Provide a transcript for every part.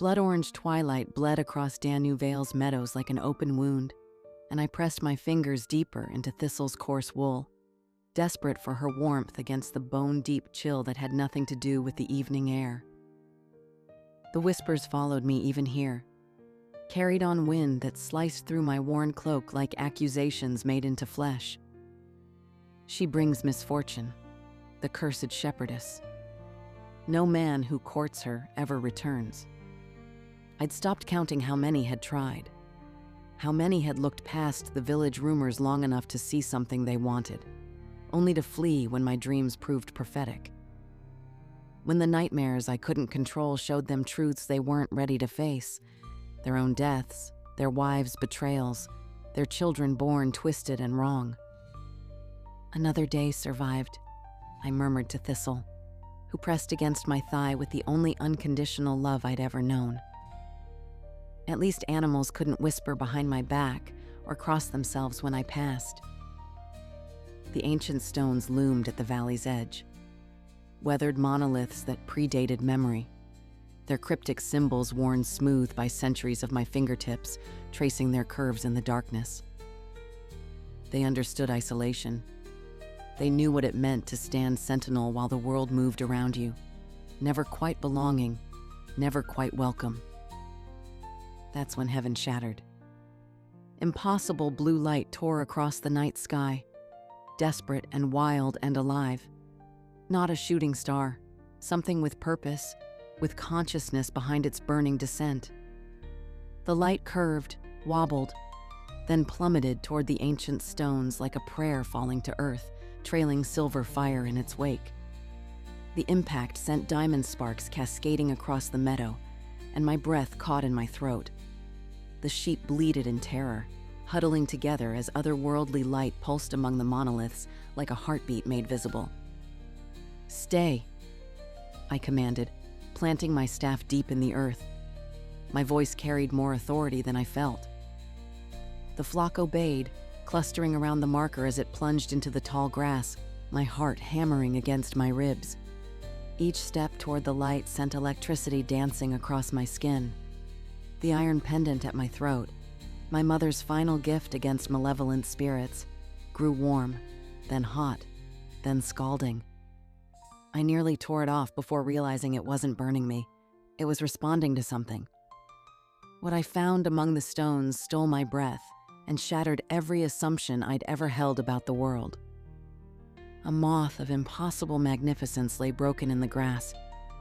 Blood-orange twilight bled across Danu Vale's meadows like an open wound, and I pressed my fingers deeper into Thistle's coarse wool, desperate for her warmth against the bone-deep chill that had nothing to do with the evening air. The whispers followed me even here, carried on wind that sliced through my worn cloak like accusations made into flesh. She brings misfortune, the cursed shepherdess. No man who courts her ever returns. I'd stopped counting how many had tried, how many had looked past the village rumors long enough to see something they wanted, only to flee when my dreams proved prophetic. When the nightmares I couldn't control showed them truths they weren't ready to face, their own deaths, their wives' betrayals, their children born twisted and wrong. Another day survived, I murmured to Thistle, who pressed against my thigh with the only unconditional love I'd ever known. At least animals couldn't whisper behind my back or cross themselves when I passed. The ancient stones loomed at the valley's edge, weathered monoliths that predated memory, their cryptic symbols worn smooth by centuries of my fingertips, tracing their curves in the darkness. They understood isolation. They knew what it meant to stand sentinel while the world moved around you, never quite belonging, never quite welcome. That's when heaven shattered. Impossible blue light tore across the night sky, desperate and wild and alive. Not a shooting star, something with purpose, with consciousness behind its burning descent. The light curved, wobbled, then plummeted toward the ancient stones like a prayer falling to earth, trailing silver fire in its wake. The impact sent diamond sparks cascading across the meadow, and my breath caught in my throat. The sheep bleated in terror, huddling together as otherworldly light pulsed among the monoliths like a heartbeat made visible. "Stay," I commanded, planting my staff deep in the earth. My voice carried more authority than I felt. The flock obeyed, clustering around the marker as it plunged into the tall grass, my heart hammering against my ribs. Each step toward the light sent electricity dancing across my skin. The iron pendant at my throat, my mother's final gift against malevolent spirits, grew warm, then hot, then scalding. I nearly tore it off before realizing it wasn't burning me. It was responding to something. What I found among the stones stole my breath and shattered every assumption I'd ever held about the world. A moth of impossible magnificence lay broken in the grass,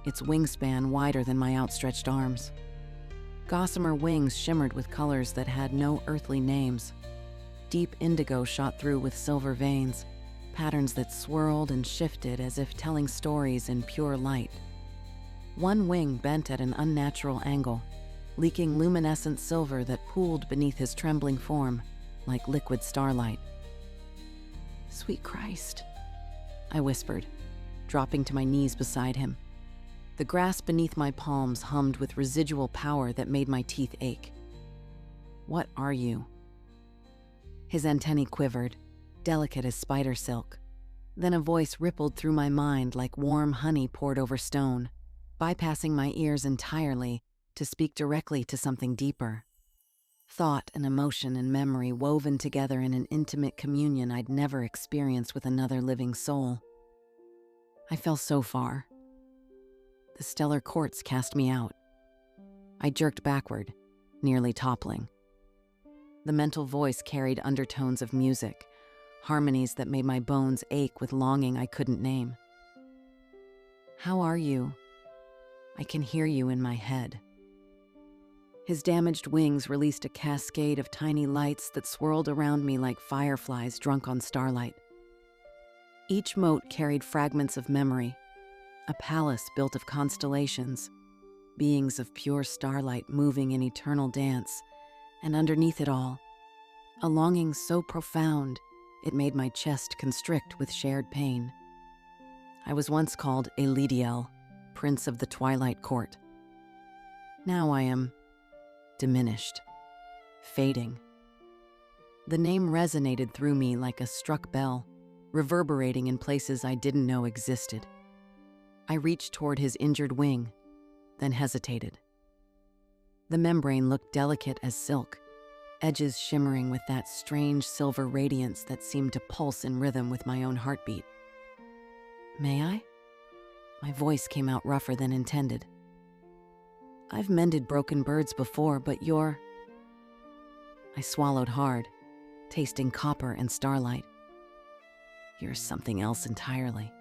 its wingspan wider than my outstretched arms. Gossamer wings shimmered with colors that had no earthly names. Deep indigo shot through with silver veins, patterns that swirled and shifted as if telling stories in pure light. One wing bent at an unnatural angle, leaking luminescent silver that pooled beneath his trembling form like liquid starlight. "Sweet Christ," I whispered, dropping to my knees beside him. The grass beneath my palms hummed with residual power that made my teeth ache. "What are you?" His antennae quivered, delicate as spider silk. Then a voice rippled through my mind like warm honey poured over stone, bypassing my ears entirely to speak directly to something deeper. Thought and emotion and memory woven together in an intimate communion I'd never experienced with another living soul. I fell so far. The stellar quartz cast me out. I jerked backward, nearly toppling. The mental voice carried undertones of music, harmonies that made my bones ache with longing I couldn't name. "How are you? I can hear you in my head." His damaged wings released a cascade of tiny lights that swirled around me like fireflies drunk on starlight. Each mote carried fragments of memory, a palace built of constellations, beings of pure starlight moving in eternal dance, and underneath it all, a longing so profound it made my chest constrict with shared pain. I was once called Elidiel, Prince of the Twilight Court. Now I am diminished, fading. The name resonated through me like a struck bell, reverberating in places I didn't know existed. I reached toward his injured wing, then hesitated. The membrane looked delicate as silk, edges shimmering with that strange silver radiance that seemed to pulse in rhythm with my own heartbeat. "May I?" My voice came out rougher than intended. "I've mended broken birds before, but you're—" I swallowed hard, tasting copper and starlight. "You're something else entirely.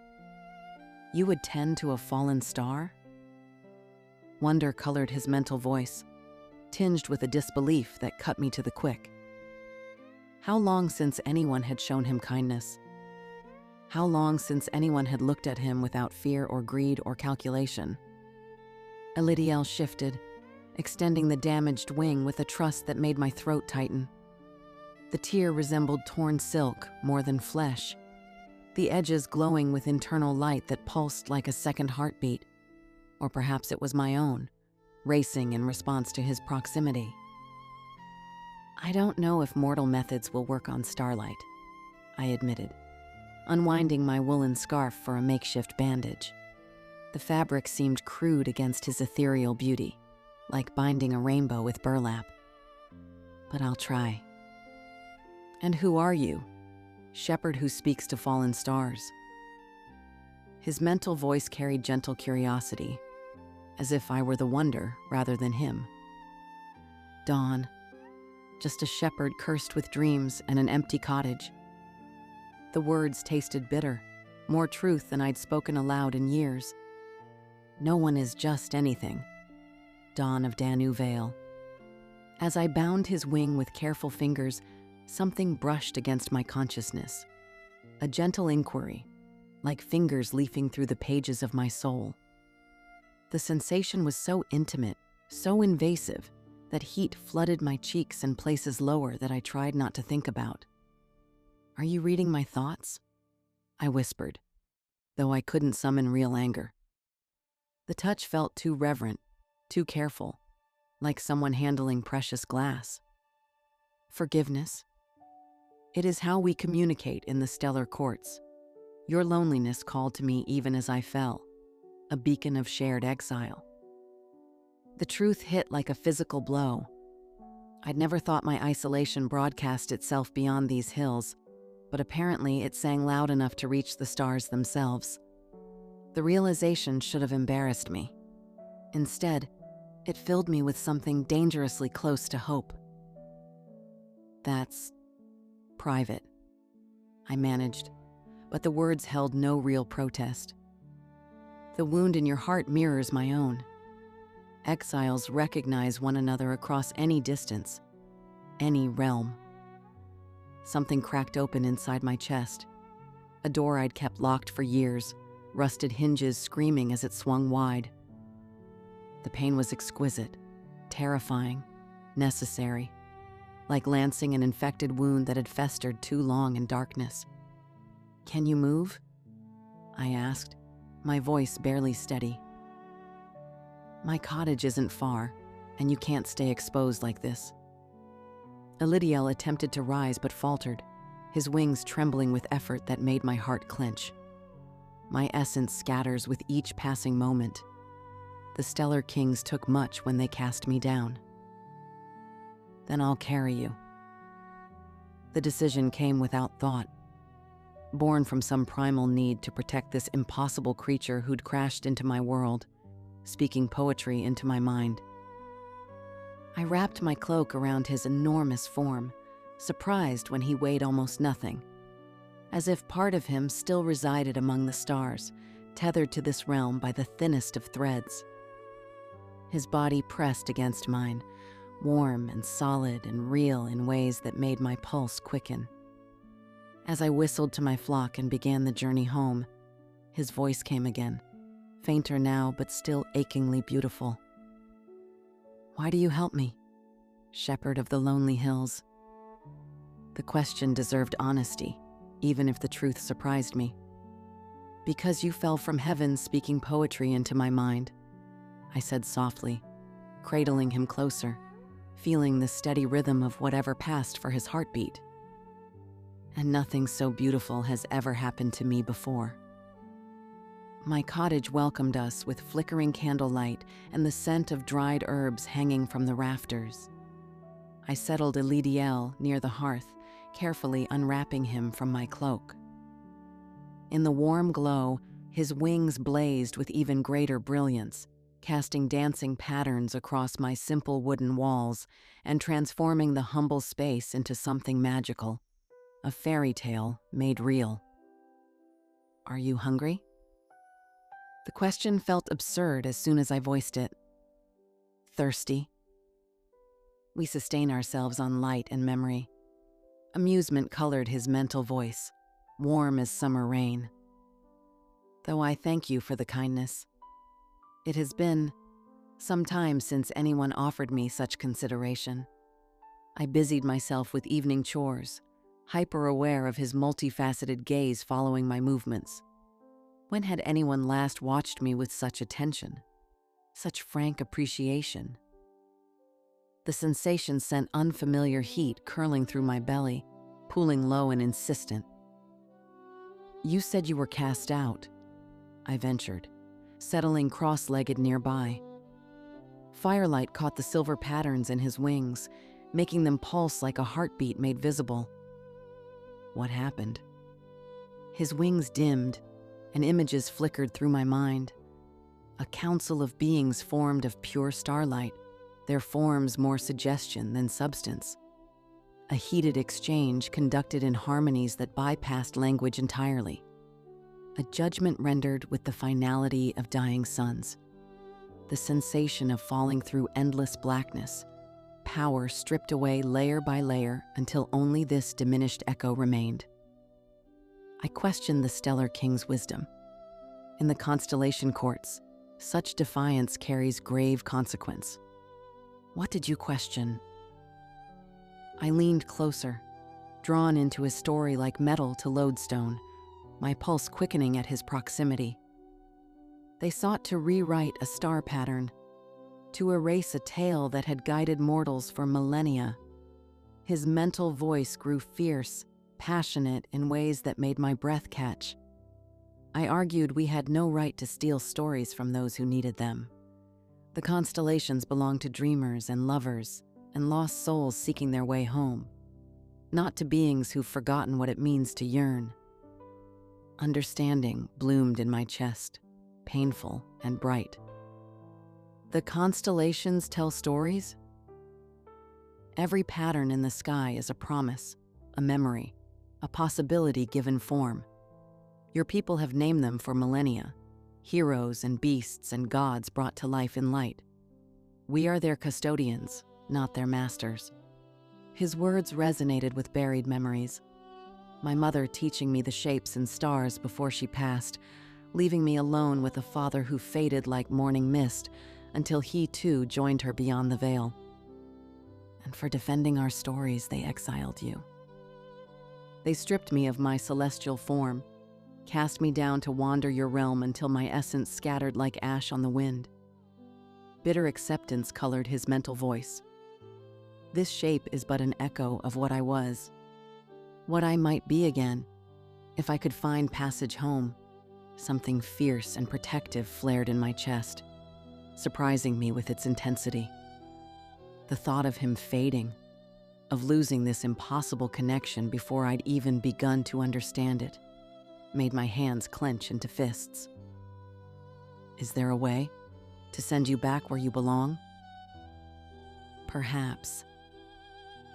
You would tend to a fallen star?" Wonder colored his mental voice, tinged with a disbelief that cut me to the quick. How long since anyone had shown him kindness? How long since anyone had looked at him without fear or greed or calculation? Elidiel shifted, extending the damaged wing with a trust that made my throat tighten. The tear resembled torn silk more than flesh, the edges glowing with internal light that pulsed like a second heartbeat. Or perhaps it was my own, racing in response to his proximity. "I don't know if mortal methods will work on starlight," I admitted, unwinding my woolen scarf for a makeshift bandage. The fabric seemed crude against his ethereal beauty, like binding a rainbow with burlap. "But I'll try." "And who are you? Shepherd who speaks to fallen stars?" His mental voice carried gentle curiosity, as if I were the wonder rather than him. "Dawn. Just a shepherd cursed with dreams and an empty cottage." The words tasted bitter, more truth than I'd spoken aloud in years. No one is just anything. Dawn of Danu Vale. As I bound his wing with careful fingers, something brushed against my consciousness. A gentle inquiry, like fingers leafing through the pages of my soul. The sensation was so intimate, so invasive, that heat flooded my cheeks in places lower that I tried not to think about. "Are you reading my thoughts?" I whispered, though I couldn't summon real anger. The touch felt too reverent, too careful, like someone handling precious glass. "Forgiveness. It is how we communicate in the stellar courts. Your loneliness called to me even as I fell, a beacon of shared exile." The truth hit like a physical blow. I'd never thought my isolation broadcast itself beyond these hills, but apparently it sang loud enough to reach the stars themselves. The realization should have embarrassed me. Instead, it filled me with something dangerously close to hope. "That's private," I managed, but the words held no real protest. "The wound in your heart mirrors my own. Exiles recognize one another across any distance, any realm." Something cracked open inside my chest, a door I'd kept locked for years, rusted hinges screaming as it swung wide. The pain was exquisite, terrifying, necessary, like lancing an infected wound that had festered too long in darkness. "Can you move?" I asked, my voice barely steady. "My cottage isn't far, and you can't stay exposed like this." Elidiel attempted to rise but faltered, his wings trembling with effort that made my heart clench. My essence scatters with each passing moment. The stellar kings took much when they cast me down. "Then I'll carry you." The decision came without thought, born from some primal need to protect this impossible creature who'd crashed into my world, speaking poetry into my mind. I wrapped my cloak around his enormous form, surprised when he weighed almost nothing, as if part of him still resided among the stars, tethered to this realm by the thinnest of threads. His body pressed against mine, warm and solid and real in ways that made my pulse quicken. As I whistled to my flock and began the journey home, his voice came again, fainter now but still achingly beautiful. "Why do you help me, shepherd of the lonely hills?" The question deserved honesty, even if the truth surprised me. "Because you fell from heaven speaking poetry into my mind," I said softly, cradling him closer, feeling the steady rhythm of whatever passed for his heartbeat. "And nothing so beautiful has ever happened to me before." My cottage welcomed us with flickering candlelight and the scent of dried herbs hanging from the rafters. I settled Elidiel near the hearth, carefully unwrapping him from my cloak. In the warm glow, his wings blazed with even greater brilliance, casting dancing patterns across my simple wooden walls and transforming the humble space into something magical, a fairy tale made real. "Are you hungry?" The question felt absurd as soon as I voiced it. "Thirsty?" We sustain ourselves on light and memory. Amusement colored his mental voice, warm as summer rain. "Though I thank you for the kindness. It has been some time since anyone offered me such consideration." I busied myself with evening chores, hyper-aware of his multifaceted gaze following my movements. When had anyone last watched me with such attention, such frank appreciation? The sensation sent unfamiliar heat curling through my belly, pooling low and insistent. "You said you were cast out," I ventured, settling cross-legged nearby. Firelight caught the silver patterns in his wings, making them pulse like a heartbeat made visible. What happened? His wings dimmed, and images flickered through my mind. A council of beings formed of pure starlight, their forms more suggestion than substance. A heated exchange conducted in harmonies that bypassed language entirely. A judgment rendered with the finality of dying suns. The sensation of falling through endless blackness. Power stripped away layer by layer until only this diminished echo remained. I questioned the Stellar King's wisdom. In the constellation courts, such defiance carries grave consequence. What did you question? I leaned closer, drawn into his story like metal to lodestone, my pulse quickening at his proximity. They sought to rewrite a star pattern, to erase a tale that had guided mortals for millennia. His mental voice grew fierce, passionate in ways that made my breath catch. I argued we had no right to steal stories from those who needed them. The constellations belong to dreamers and lovers and lost souls seeking their way home, not to beings who've forgotten what it means to yearn. Understanding bloomed in my chest, painful and bright. The constellations tell stories? Every pattern in the sky is a promise, a memory, a possibility given form. Your people have named them for millennia, heroes and beasts and gods brought to life in light. We are their custodians, not their masters. His words resonated with buried memories. My mother teaching me the shapes and stars before she passed, leaving me alone with a father who faded like morning mist until he too joined her beyond the veil. And for defending our stories, they exiled you. They stripped me of my celestial form, cast me down to wander your realm until my essence scattered like ash on the wind. Bitter acceptance colored his mental voice. This shape is but an echo of what I was, what I might be again, if I could find passage home. Something fierce and protective flared in my chest, surprising me with its intensity. The thought of him fading, of losing this impossible connection before I'd even begun to understand it, made my hands clench into fists. Is there a way to send you back where you belong? Perhaps.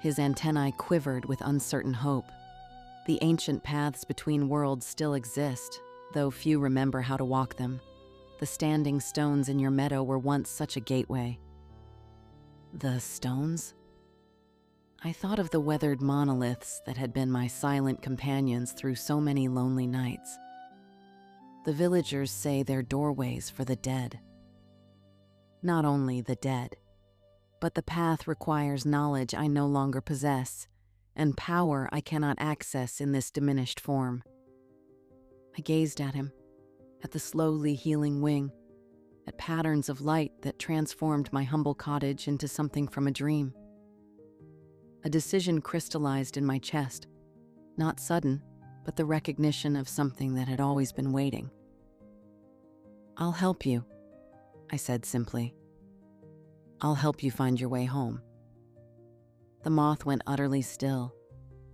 His antennae quivered with uncertain hope. The ancient paths between worlds still exist, though few remember how to walk them. The standing stones in your meadow were once such a gateway. The stones? I thought of the weathered monoliths that had been my silent companions through so many lonely nights. The villagers say they're doorways for the dead. Not only the dead, but the path requires knowledge I no longer possess, and power I cannot access in this diminished form. I gazed at him, at the slowly healing wing, at patterns of light that transformed my humble cottage into something from a dream. A decision crystallized in my chest, not sudden, but the recognition of something that had always been waiting. "I'll help you," I said simply. "I'll help you find your way home." The moth went utterly still.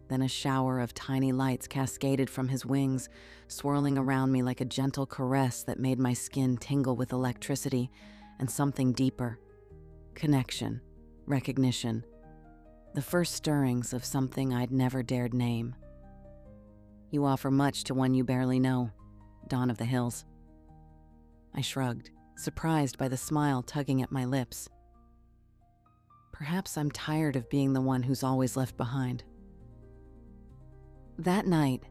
Then a shower of tiny lights cascaded from his wings, swirling around me like a gentle caress that made my skin tingle with electricity and something deeper. Connection, recognition, the first stirrings of something I'd never dared name. "You offer much to one you barely know, Dawn of the Hills." I shrugged, surprised by the smile tugging at my lips. Perhaps I'm tired of being the one who's always left behind. That night,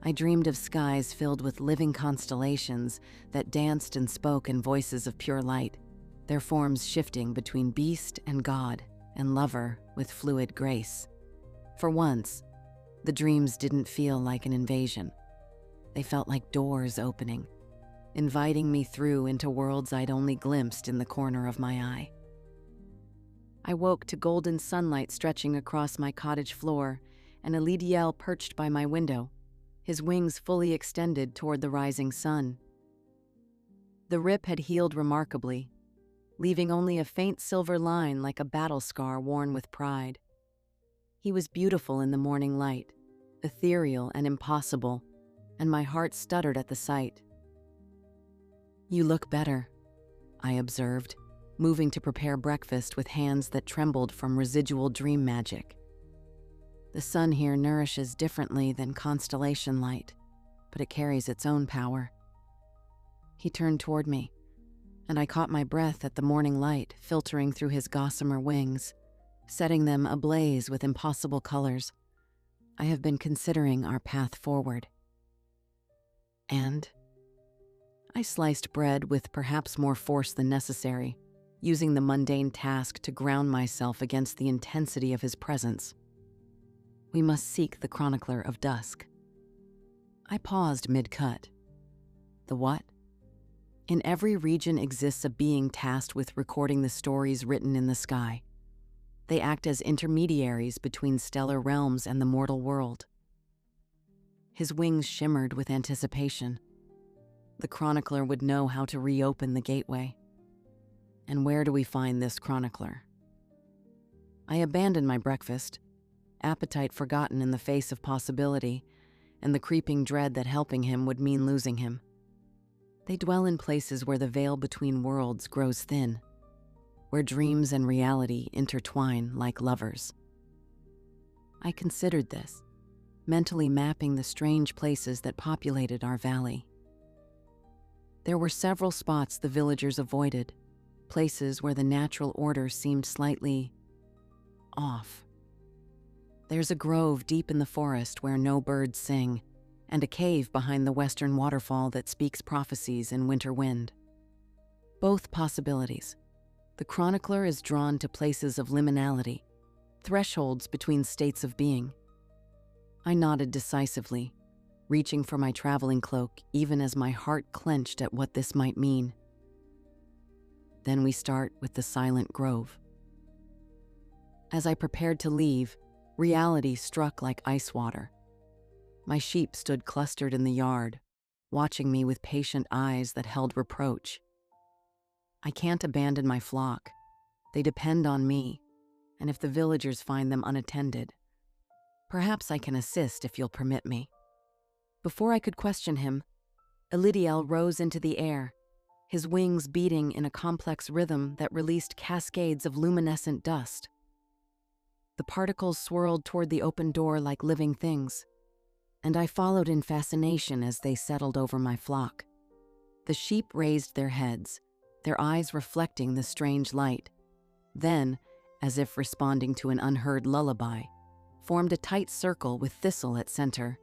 I dreamed of skies filled with living constellations that danced and spoke in voices of pure light, their forms shifting between beast and god and lover with fluid grace. For once, the dreams didn't feel like an invasion. They felt like doors opening, inviting me through into worlds I'd only glimpsed in the corner of my eye. I woke to golden sunlight stretching across my cottage floor and Elidiel perched by my window, his wings fully extended toward the rising sun. The rip had healed remarkably, leaving only a faint silver line like a battle scar worn with pride. He was beautiful in the morning light, ethereal and impossible, and my heart stuttered at the sight. "You look better," I observed, moving to prepare breakfast with hands that trembled from residual dream magic. The sun here nourishes differently than constellation light, but it carries its own power. He turned toward me, and I caught my breath at the morning light filtering through his gossamer wings, setting them ablaze with impossible colors. I have been considering our path forward. And I sliced bread with perhaps more force than necessary, using the mundane task to ground myself against the intensity of his presence. "We must seek the chronicler of dusk." I paused mid-cut. The what? In every region exists a being tasked with recording the stories written in the sky. They act as intermediaries between stellar realms and the mortal world. His wings shimmered with anticipation. The chronicler would know how to reopen the gateway. And where do we find this chronicler? I abandoned my breakfast, appetite forgotten in the face of possibility, and the creeping dread that helping him would mean losing him. They dwell in places where the veil between worlds grows thin, where dreams and reality intertwine like lovers. I considered this, mentally mapping the strange places that populated our valley. There were several spots the villagers avoided, places where the natural order seemed slightly off. There's a grove deep in the forest where no birds sing, and a cave behind the western waterfall that speaks prophecies in winter wind. Both possibilities. The chronicler is drawn to places of liminality, thresholds between states of being. I nodded decisively, reaching for my traveling cloak even as my heart clenched at what this might mean. Then we start with the silent grove. As I prepared to leave, reality struck like ice water. My sheep stood clustered in the yard, watching me with patient eyes that held reproach. I can't abandon my flock. They depend on me, and if the villagers find them unattended, perhaps I can assist if you'll permit me. Before I could question him, Elidiel rose into the air, his wings beating in a complex rhythm that released cascades of luminescent dust. The particles swirled toward the open door like living things, and I followed in fascination as they settled over my flock. The sheep raised their heads, their eyes reflecting the strange light. Then, as if responding to an unheard lullaby, formed a tight circle with Thistle at center.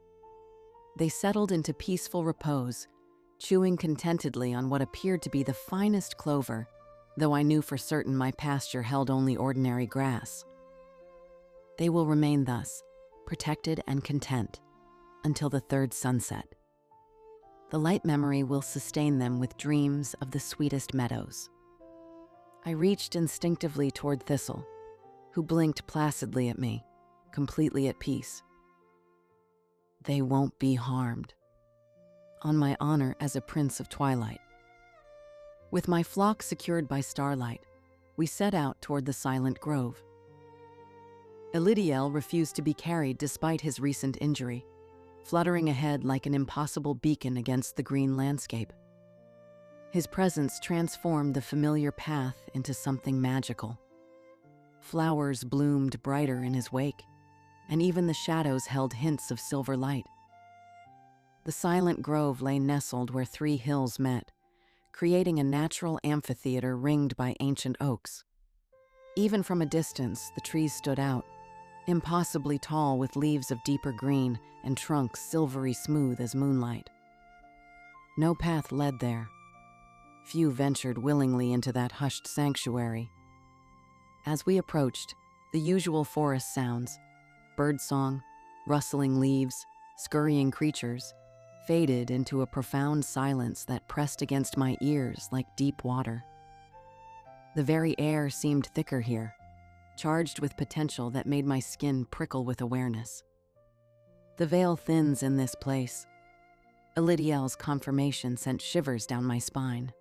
They settled into peaceful repose, chewing contentedly on what appeared to be the finest clover, though I knew for certain my pasture held only ordinary grass. They will remain thus, protected and content, until the third sunset. The light memory will sustain them with dreams of the sweetest meadows. I reached instinctively toward Thistle, who blinked placidly at me, completely at peace. They won't be harmed. On my honor as a prince of twilight. With my flock secured by starlight, we set out toward the silent grove. Elidiel refused to be carried despite his recent injury, fluttering ahead like an impossible beacon against the green landscape. His presence transformed the familiar path into something magical. Flowers bloomed brighter in his wake, and even the shadows held hints of silver light. The silent grove lay nestled where three hills met, creating a natural amphitheater ringed by ancient oaks. Even from a distance, the trees stood out, impossibly tall with leaves of deeper green and trunks silvery smooth as moonlight. No path led there. Few ventured willingly into that hushed sanctuary. As we approached, the usual forest sounds, birdsong, rustling leaves, scurrying creatures, faded into a profound silence that pressed against my ears like deep water. The very air seemed thicker here, charged with potential that made my skin prickle with awareness. The veil thins in this place. Elidiel's confirmation sent shivers down my spine.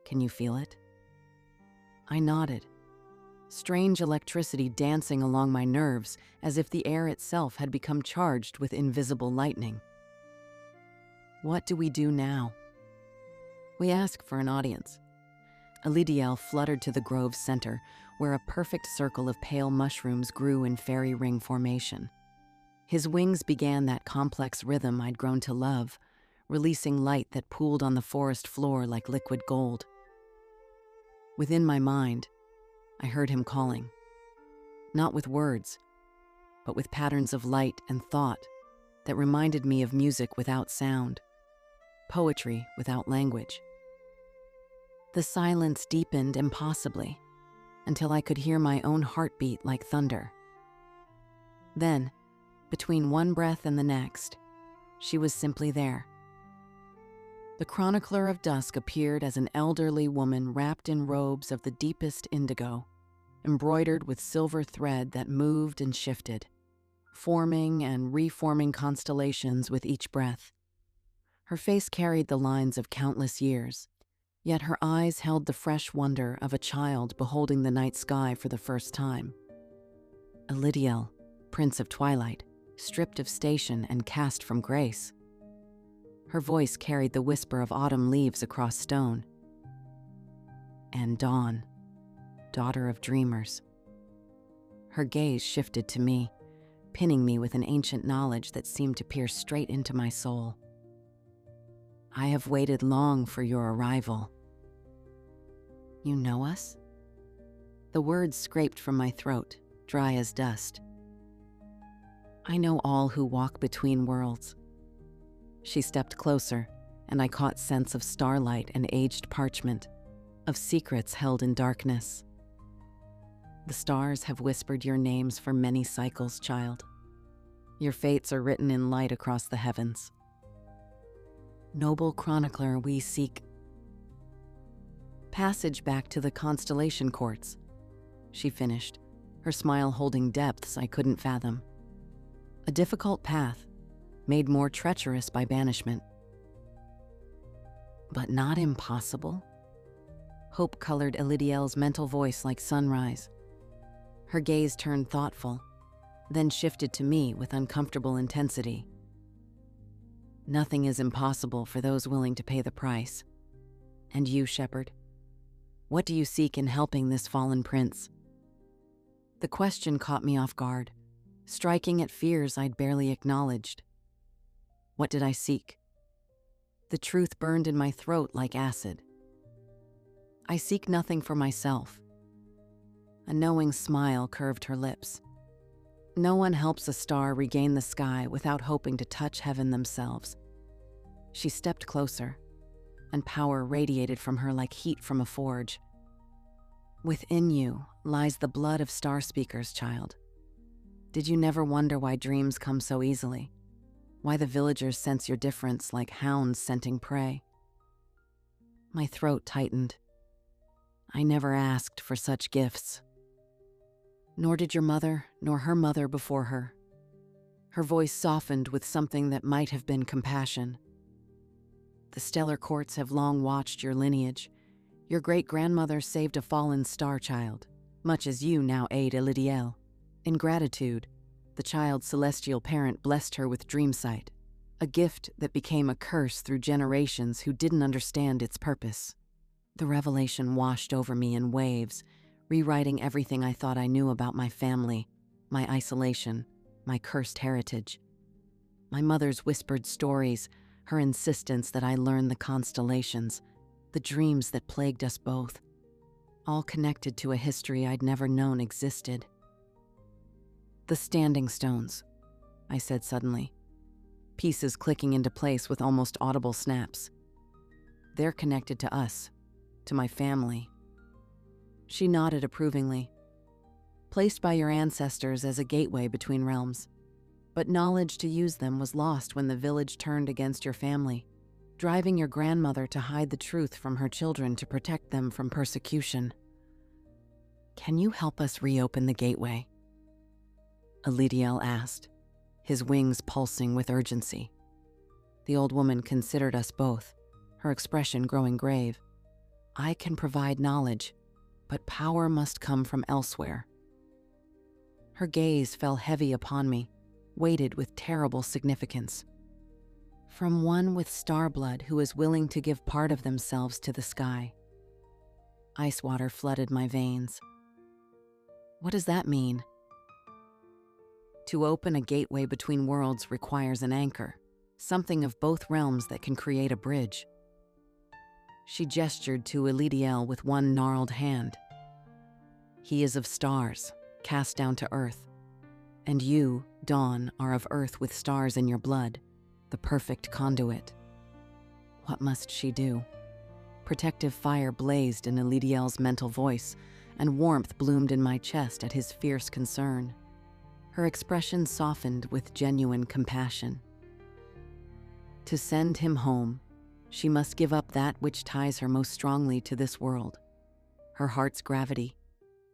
Can you feel it? I nodded, strange electricity dancing along my nerves as if the air itself had become charged with invisible lightning. What do we do now? We asked for an audience. Elidiel fluttered to the grove's center, where a perfect circle of pale mushrooms grew in fairy ring formation. His wings began that complex rhythm I'd grown to love, releasing light that pooled on the forest floor like liquid gold. Within my mind, I heard him calling, not with words, but with patterns of light and thought that reminded me of music without sound, poetry without language. The silence deepened impossibly until I could hear my own heartbeat like thunder. Then, between one breath and the next, she was simply there. The chronicler of dusk appeared as an elderly woman wrapped in robes of the deepest indigo, embroidered with silver thread that moved and shifted, forming and reforming constellations with each breath. Her face carried the lines of countless years, yet her eyes held the fresh wonder of a child beholding the night sky for the first time. Elidiel, Prince of Twilight, stripped of station and cast from grace. Her voice carried the whisper of autumn leaves across stone. And Dawn, daughter of dreamers. Her gaze shifted to me, pinning me with an ancient knowledge that seemed to pierce straight into my soul. I have waited long for your arrival. You know us? The words scraped from my throat, dry as dust. I know all who walk between worlds. She stepped closer, and I caught scents of starlight and aged parchment, of secrets held in darkness. The stars have whispered your names for many cycles, child. Your fates are written in light across the heavens. Noble chronicler, we seek passage back to the constellation courts, she finished, her smile holding depths I couldn't fathom. A difficult path, made more treacherous by banishment. But not impossible? Hope colored Elidiel's mental voice like sunrise. Her gaze turned thoughtful, then shifted to me with uncomfortable intensity. Nothing is impossible for those willing to pay the price. And you, shepherd, what do you seek in helping this fallen prince? The question caught me off guard, striking at fears I'd barely acknowledged. What did I seek? The truth burned in my throat like acid. I seek nothing for myself. A knowing smile curved her lips. No one helps a star regain the sky without hoping to touch heaven themselves. She stepped closer, and power radiated from her like heat from a forge. Within you lies the blood of star speakers, child. Did you never wonder why dreams come so easily? Why the villagers sense your difference like hounds scenting prey? My throat tightened. I never asked for such gifts. Nor did your mother, nor her mother before her. Her voice softened with something that might have been compassion. The stellar courts have long watched your lineage. Your great-grandmother saved a fallen star child, much as you now aid Elidiel. In gratitude, the child's celestial parent blessed her with dream sight, a gift that became a curse through generations who didn't understand its purpose. The revelation washed over me in waves, rewriting everything I thought I knew about my family, my isolation, my cursed heritage. My mother's whispered stories, her insistence that I learn the constellations, the dreams that plagued us both, all connected to a history I'd never known existed. The standing stones, I said suddenly, pieces clicking into place with almost audible snaps. They're connected to us, to my family. She nodded approvingly. Placed by your ancestors as a gateway between realms. But knowledge to use them was lost when the village turned against your family, driving your grandmother to hide the truth from her children to protect them from persecution. Can you help us reopen the gateway? Elidiel asked, his wings pulsing with urgency. The old woman considered us both, her expression growing grave. I can provide knowledge, but power must come from elsewhere. Her gaze fell heavy upon me, weighted with terrible significance. From one with star blood who is willing to give part of themselves to the sky. Ice water flooded my veins. What does that mean? To open a gateway between worlds requires an anchor, something of both realms that can create a bridge. She gestured to Elidiel with one gnarled hand. He is of stars, cast down to earth. And you, Dawn, are of earth with stars in your blood, the perfect conduit. What must she do? Protective fire blazed in Elidiel's mental voice, and warmth bloomed in my chest at his fierce concern. Her expression softened with genuine compassion. To send him home, she must give up that which ties her most strongly to this world. Her heart's gravity,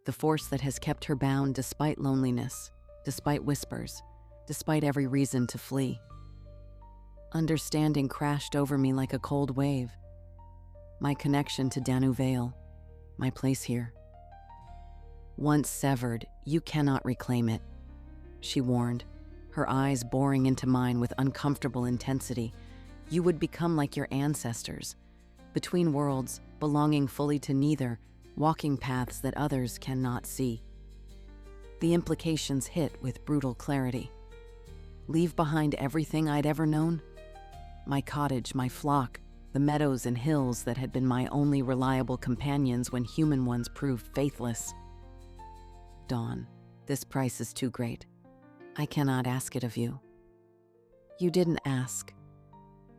the force that has kept her bound despite loneliness, despite whispers, despite every reason to flee. Understanding crashed over me like a cold wave. My connection to Danu Vale, my place here. Once severed, you cannot reclaim it, she warned, her eyes boring into mine with uncomfortable intensity. You would become like your ancestors, between worlds, belonging fully to neither, walking paths that others cannot see. The implications hit with brutal clarity. Leave behind everything I'd ever known? My cottage, my flock, the meadows and hills that had been my only reliable companions when human ones proved faithless. Dawn, this price is too great. I cannot ask it of you. You didn't ask,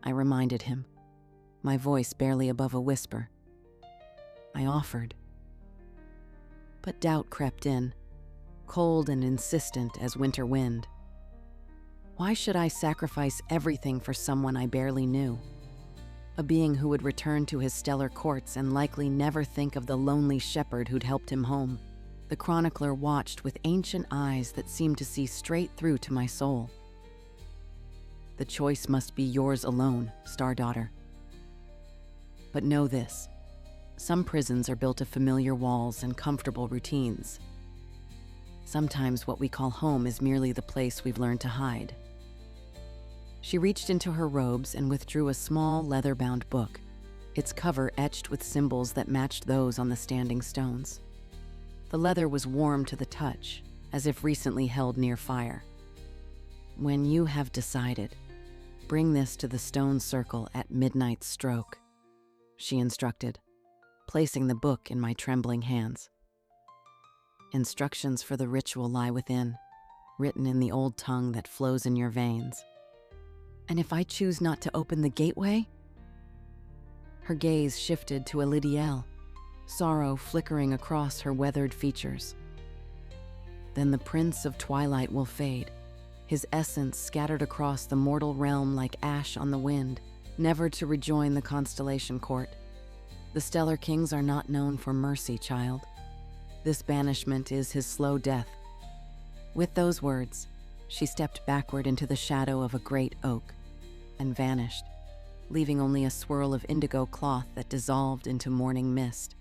I reminded him, my voice barely above a whisper. I offered. But doubt crept in, cold and insistent as winter wind. Why should I sacrifice everything for someone I barely knew? A being who would return to his stellar courts and likely never think of the lonely shepherd who'd helped him home. The chronicler watched with ancient eyes that seemed to see straight through to my soul. The choice must be yours alone, Star Daughter. But know this, some prisons are built of familiar walls and comfortable routines. Sometimes what we call home is merely the place we've learned to hide. She reached into her robes and withdrew a small leather-bound book, its cover etched with symbols that matched those on the standing stones. The leather was warm to the touch, as if recently held near fire. When you have decided, bring this to the stone circle at midnight stroke, she instructed, placing the book in my trembling hands. Instructions for the ritual lie within, written in the old tongue that flows in your veins. And if I choose not to open the gateway? Her gaze shifted to Elidiel, sorrow flickering across her weathered features. Then the Prince of Twilight will fade, his essence scattered across the mortal realm like ash on the wind, never to rejoin the constellation court. The stellar kings are not known for mercy, child. This banishment is his slow death. With those words, she stepped backward into the shadow of a great oak and vanished, leaving only a swirl of indigo cloth that dissolved into morning mist.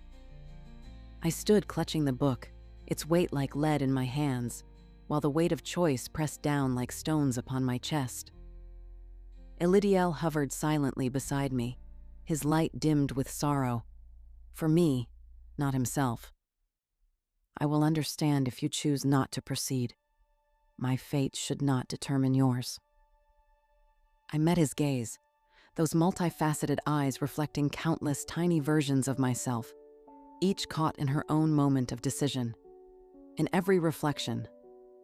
I stood clutching the book, its weight like lead in my hands, while the weight of choice pressed down like stones upon my chest. Elidiel hovered silently beside me, his light dimmed with sorrow. For me, not himself. I will understand if you choose not to proceed. My fate should not determine yours. I met his gaze, those multifaceted eyes reflecting countless tiny versions of myself, each caught in her own moment of decision. In every reflection,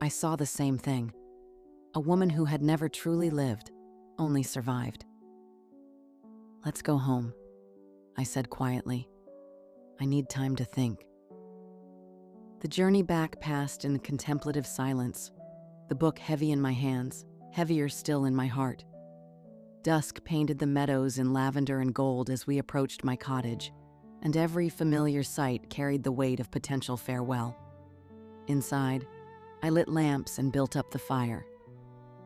I saw the same thing: a woman who had never truly lived, only survived. "Let's go home," I said quietly. "I need time to think." The journey back passed in contemplative silence, the book heavy in my hands, heavier still in my heart. Dusk painted the meadows in lavender and gold as we approached my cottage, and every familiar sight carried the weight of potential farewell. Inside, I lit lamps and built up the fire,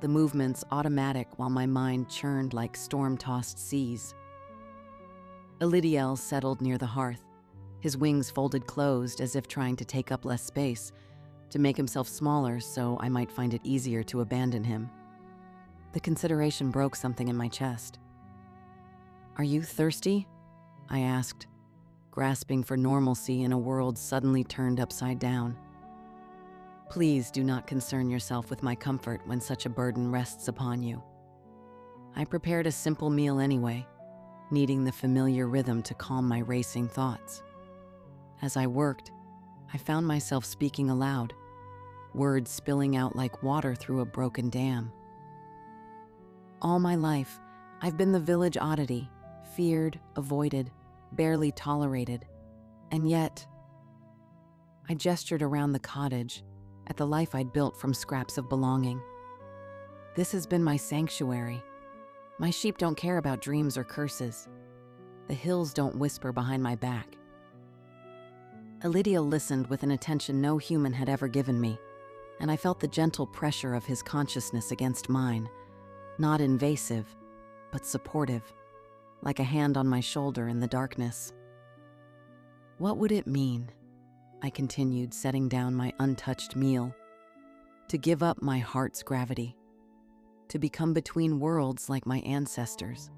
the movements automatic while my mind churned like storm-tossed seas. Elidiel settled near the hearth, his wings folded closed as if trying to take up less space, to make himself smaller so I might find it easier to abandon him. The consideration broke something in my chest. "Are you thirsty?" I asked, grasping for normalcy in a world suddenly turned upside down. "Please do not concern yourself with my comfort when such a burden rests upon you." I prepared a simple meal anyway, needing the familiar rhythm to calm my racing thoughts. As I worked, I found myself speaking aloud, words spilling out like water through a broken dam. All my life, I've been the village oddity, feared, avoided, barely tolerated. And yet, I gestured around the cottage, at the life I'd built from scraps of belonging. This has been my sanctuary. My sheep don't care about dreams or curses. The hills don't whisper behind my back. Elidiel listened with an attention no human had ever given me, and I felt the gentle pressure of his consciousness against mine, not invasive, but supportive, like a hand on my shoulder in the darkness. "What would it mean," I continued, setting down my untouched meal, "to give up my heart's gravity, to become between worlds like my ancestors?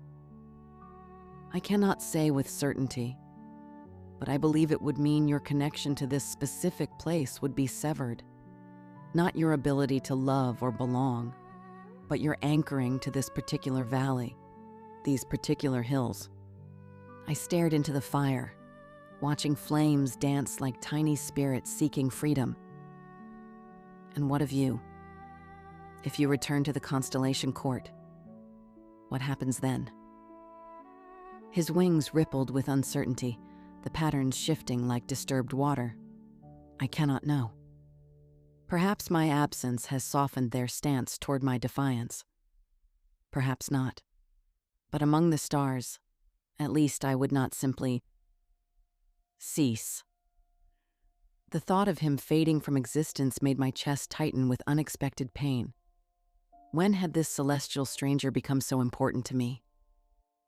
I cannot say with certainty, but I believe it would mean your connection to this specific place would be severed. Not your ability to love or belong, but your anchoring to this particular valley, these particular hills." I stared into the fire, watching flames dance like tiny spirits seeking freedom. "And what of you? If you return to the constellation court, what happens then?" His wings rippled with uncertainty, the patterns shifting like disturbed water. "I cannot know. Perhaps my absence has softened their stance toward my defiance. Perhaps not. But among the stars, at least I would not simply cease." The thought of him fading from existence made my chest tighten with unexpected pain. When had this celestial stranger become so important to me?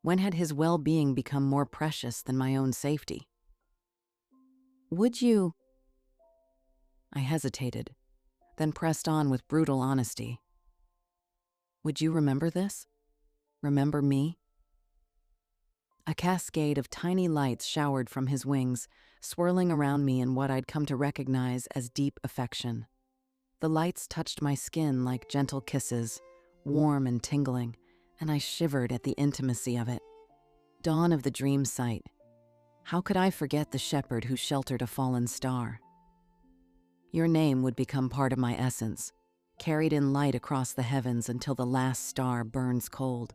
When had his well-being become more precious than my own safety? "Would you—" I hesitated, then pressed on with brutal honesty. "Would you remember this? Remember me?" A cascade of tiny lights showered from his wings, swirling around me in what I'd come to recognize as deep affection. The lights touched my skin like gentle kisses, warm and tingling, and I shivered at the intimacy of it. Dawn of the dream site. How could I forget the shepherd who sheltered a fallen star? Your name would become part of my essence, carried in light across the heavens until the last star burns cold.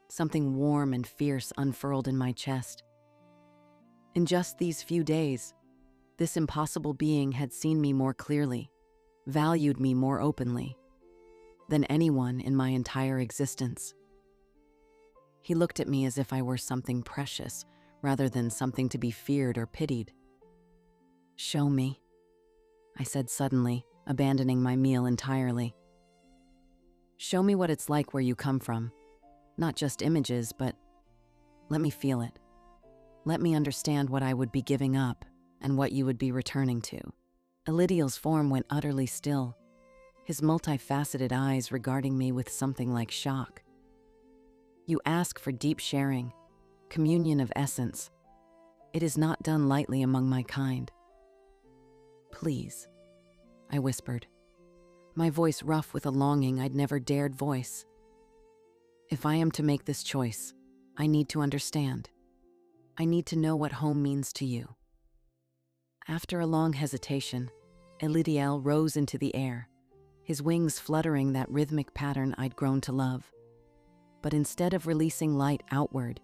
Something warm and fierce unfurled in my chest. In just these few days, this impossible being had seen me more clearly, valued me more openly, than anyone in my entire existence. He looked at me as if I were something precious, rather than something to be feared or pitied. "Show me," I said suddenly, abandoning my meal entirely. "Show me what it's like where you come from. Not just images, but Let me feel it. Let me understand what I would be giving up and what you would be returning to. Elidiel's form went utterly still, his multifaceted eyes regarding me with something like shock. You ask for deep sharing, communion of essence. It is not done lightly among my kind. Please, I whispered, my voice rough with a longing I'd never dared voice. If I am to make this choice, I need to understand. I need to know what home means to you. After a long hesitation, Elidiel rose into the air, his wings fluttering that rhythmic pattern I'd grown to love. But instead of releasing light outward,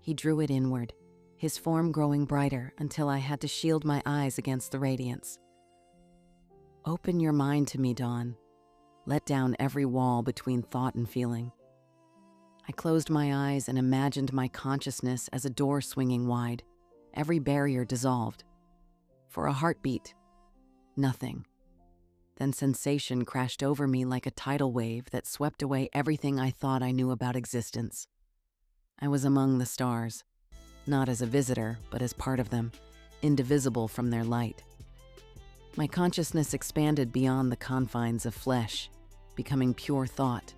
he drew it inward, his form growing brighter until I had to shield my eyes against the radiance. Open your mind to me, Dawn. Let down every wall between thought and feeling. I closed my eyes and imagined my consciousness as a door swinging wide, every barrier dissolved. For a heartbeat, nothing. Then sensation crashed over me like a tidal wave that swept away everything I thought I knew about existence. I was among the stars, not as a visitor, but as part of them, indivisible from their light. My consciousness expanded beyond the confines of flesh, becoming pure thought,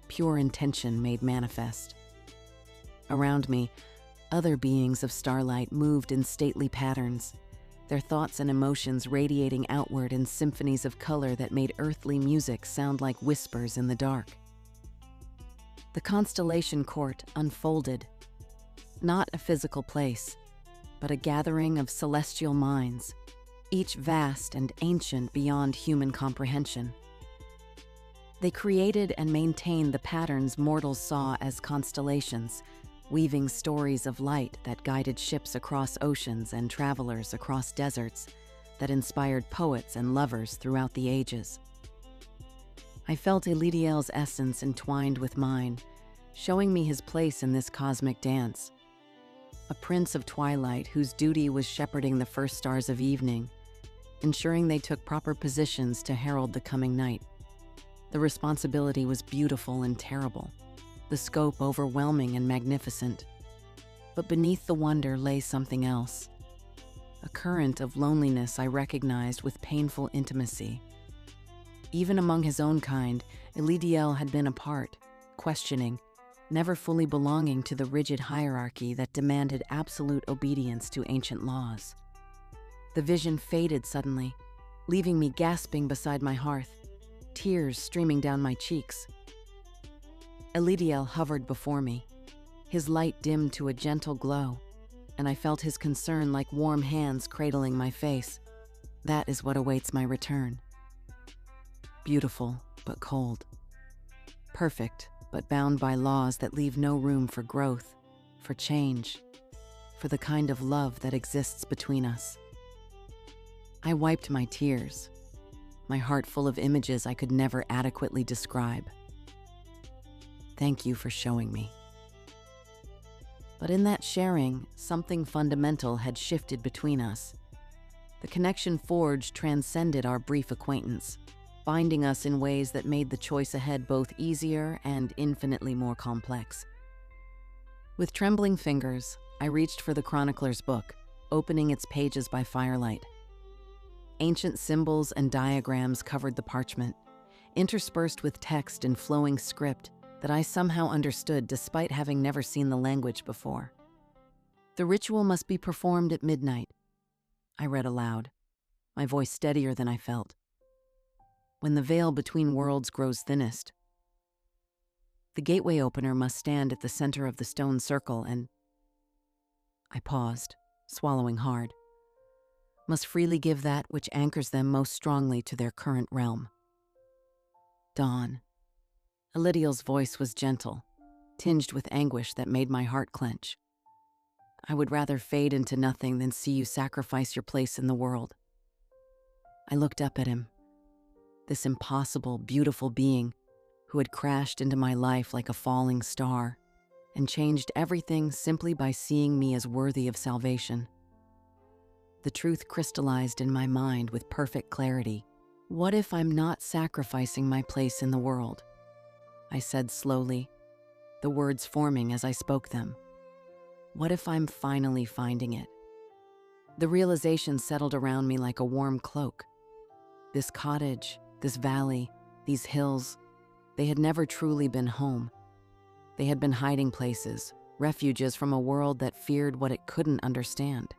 pure intention made manifest. Around me, other beings of starlight moved in stately patterns, their thoughts and emotions radiating outward in symphonies of color that made earthly music sound like whispers in the dark. The constellation court unfolded, not a physical place, but a gathering of celestial minds, each vast and ancient beyond human comprehension. They created and maintained the patterns mortals saw as constellations, weaving stories of light that guided ships across oceans and travelers across deserts, that inspired poets and lovers throughout the ages. I felt Elidiel's essence entwined with mine, showing me his place in this cosmic dance. A prince of twilight whose duty was shepherding the first stars of evening, ensuring they took proper positions to herald the coming night. The responsibility was beautiful and terrible, the scope overwhelming and magnificent. But beneath the wonder lay something else, a current of loneliness I recognized with painful intimacy. Even among his own kind, Elidiel had been apart, questioning, never fully belonging to the rigid hierarchy that demanded absolute obedience to ancient laws. The vision faded suddenly, leaving me gasping beside my hearth, tears streaming down my cheeks. Elidiel hovered before me, his light dimmed to a gentle glow, and I felt his concern like warm hands cradling my face. That is what awaits my return. Beautiful, but cold. Perfect, but bound by laws that leave no room for growth, for change, for the kind of love that exists between us. I wiped my tears, my heart full of images I could never adequately describe. Thank you for showing me. But in that sharing, something fundamental had shifted between us. The connection forged transcended our brief acquaintance, binding us in ways that made the choice ahead both easier and infinitely more complex. With trembling fingers, I reached for the chronicler's book, opening its pages by firelight. Ancient symbols and diagrams covered the parchment, interspersed with text in flowing script that I somehow understood despite having never seen the language before. The ritual must be performed at midnight, I read aloud, my voice steadier than I felt. When the veil between worlds grows thinnest. The gateway opener must stand at the center of the stone circle and... I paused, swallowing hard. Must freely give that which anchors them most strongly to their current realm. Dawn. Elidiel's voice was gentle, tinged with anguish that made my heart clench. I would rather fade into nothing than see you sacrifice your place in the world. I looked up at him, this impossible, beautiful being who had crashed into my life like a falling star and changed everything simply by seeing me as worthy of salvation. The truth crystallized in my mind with perfect clarity. What if I'm not sacrificing my place in the world? I said slowly, the words forming as I spoke them. What if I'm finally finding it? The realization settled around me like a warm cloak. This cottage, this valley, these hills, they had never truly been home. They had been hiding places, refuges from a world that feared what it couldn't understand.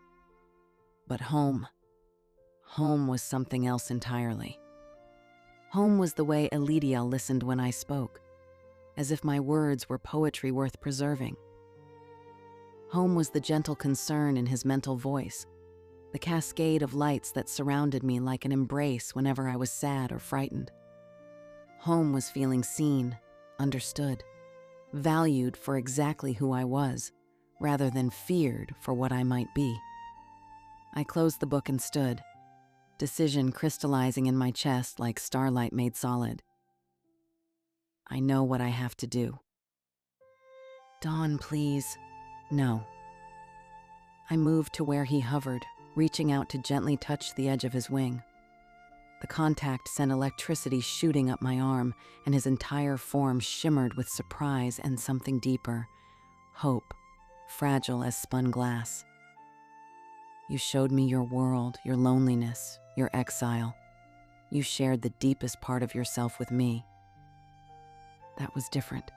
But home was something else entirely. Home was the way Elidiel listened when I spoke, as if my words were poetry worth preserving. Home was the gentle concern in his mental voice, the cascade of lights that surrounded me like an embrace whenever I was sad or frightened. Home was feeling seen, understood, valued for exactly who I was, rather than feared for what I might be. I closed the book and stood, decision crystallizing in my chest like starlight made solid. I know what I have to do. Dawn, please. No. I moved to where he hovered, reaching out to gently touch the edge of his wing. The contact sent electricity shooting up my arm, and his entire form shimmered with surprise and something deeper, hope, fragile as spun glass. You showed me your world, your loneliness, your exile. You shared the deepest part of yourself with me. That was different.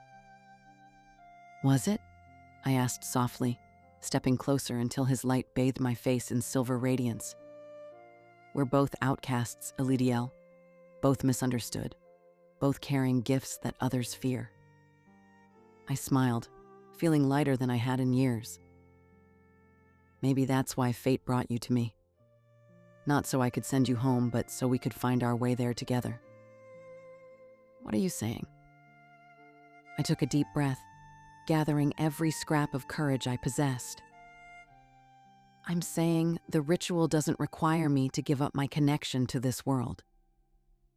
Was it? I asked softly, stepping closer until his light bathed my face in silver radiance. We're both outcasts, Elidiel, both misunderstood, both carrying gifts that others fear. I smiled, feeling lighter than I had in years. Maybe that's why fate brought you to me. Not so I could send you home, but so we could find our way there together. What are you saying? I took a deep breath, gathering every scrap of courage I possessed. I'm saying the ritual doesn't require me to give up my connection to this world.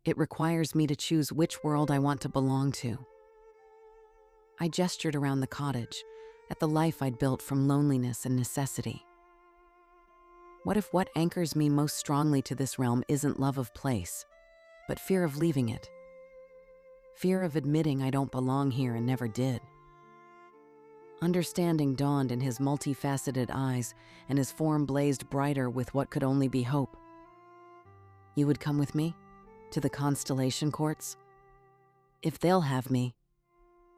It requires me to choose which world I want to belong to. I gestured around the cottage, at the life I'd built from loneliness and necessity. What if what anchors me most strongly to this realm isn't love of place, but fear of leaving it? Fear of admitting I don't belong here and never did. Understanding dawned in his multifaceted eyes, and his form blazed brighter with what could only be hope. You would come with me? To the constellation courts? If they'll have me,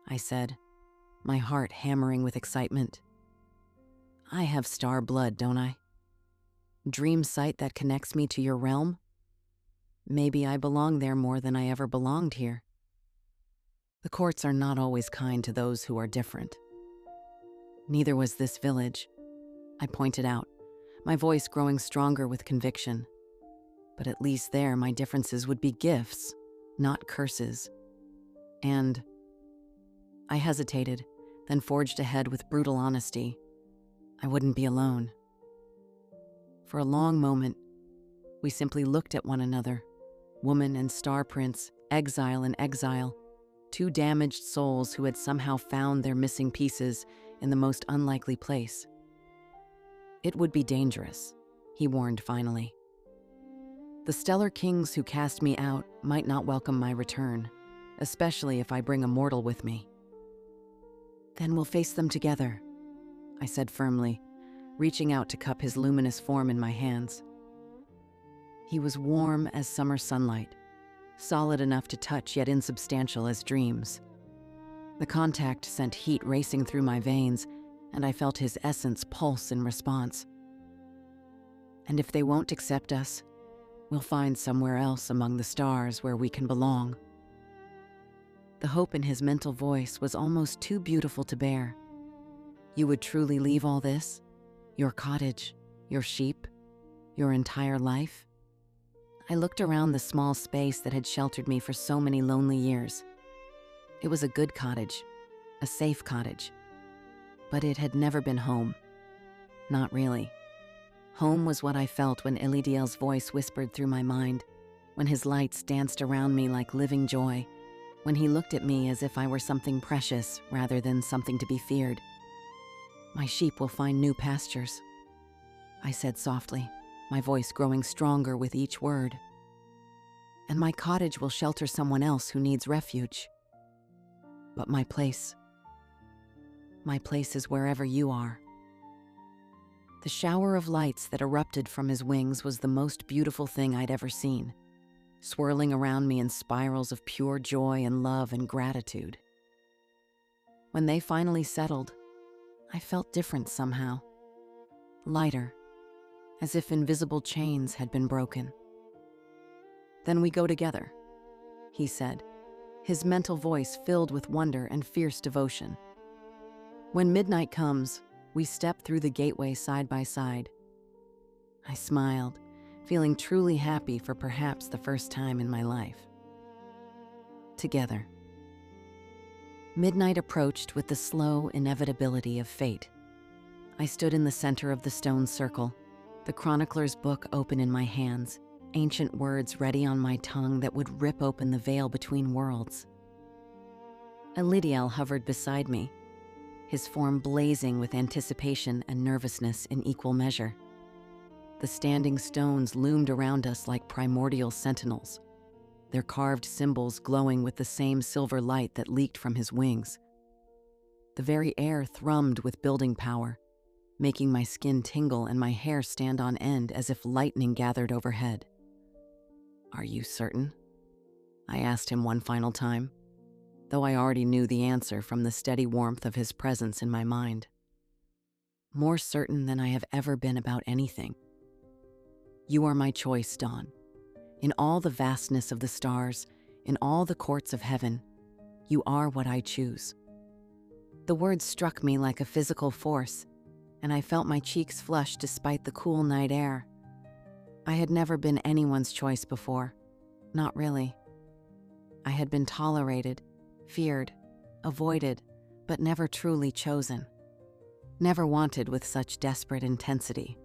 I said, my heart hammering with excitement. I have star blood, don't I? Dream sight that connects me to your realm? Maybe I belong there more than I ever belonged here. The courts are not always kind to those who are different. Neither was this village, I pointed out, my voice growing stronger with conviction. But at least there my differences would be gifts, not curses. And I hesitated, then forged ahead with brutal honesty. I wouldn't be alone. For a long moment, we simply looked at one another, woman and star prince, exile and exile, two damaged souls who had somehow found their missing pieces in the most unlikely place. It would be dangerous, he warned finally. The stellar kings who cast me out might not welcome my return, especially if I bring a mortal with me. Then we'll face them together, I said firmly, reaching out to cup his luminous form in my hands. He was warm as summer sunlight, solid enough to touch yet insubstantial as dreams. The contact sent heat racing through my veins, and I felt his essence pulse in response. And if they won't accept us, we'll find somewhere else among the stars where we can belong. The hope in his mental voice was almost too beautiful to bear. You would truly leave all this? Your cottage, your sheep, your entire life? I looked around the small space that had sheltered me for so many lonely years. It was a good cottage, a safe cottage, but it had never been home. Not really. Home was what I felt when Elidiel's voice whispered through my mind, when his lights danced around me like living joy, when he looked at me as if I were something precious rather than something to be feared. My sheep will find new pastures, I said softly, my voice growing stronger with each word. And my cottage will shelter someone else who needs refuge. But my place is wherever you are, The shower of lights that erupted from his wings was the most beautiful thing I'd ever seen, swirling around me in spirals of pure joy and love and gratitude. When they finally settled, I felt different somehow, lighter, as if invisible chains had been broken. "Then we go together," he said, his mental voice filled with wonder and fierce devotion. "When midnight comes, we step through the gateway side by side." I smiled, feeling truly happy for perhaps the first time in my life. Together. Midnight approached with the slow inevitability of fate. I stood in the center of the stone circle, the chronicler's book open in my hands, ancient words ready on my tongue that would rip open the veil between worlds. Elidiel hovered beside me, his form blazing with anticipation and nervousness in equal measure. The standing stones loomed around us like primordial sentinels, their carved symbols glowing with the same silver light that leaked from his wings. The very air thrummed with building power, making my skin tingle and my hair stand on end as if lightning gathered overhead. "Are you certain?" I asked him one final time, though I already knew the answer from the steady warmth of his presence in my mind. "More certain than I have ever been about anything. You are my choice, Dawn. In all the vastness of the stars, in all the courts of heaven, you are what I choose." The words struck me like a physical force, and I felt my cheeks flush despite the cool night air. I had never been anyone's choice before. Not really. I had been tolerated, feared, avoided, but never truly chosen. Never wanted with such desperate intensity.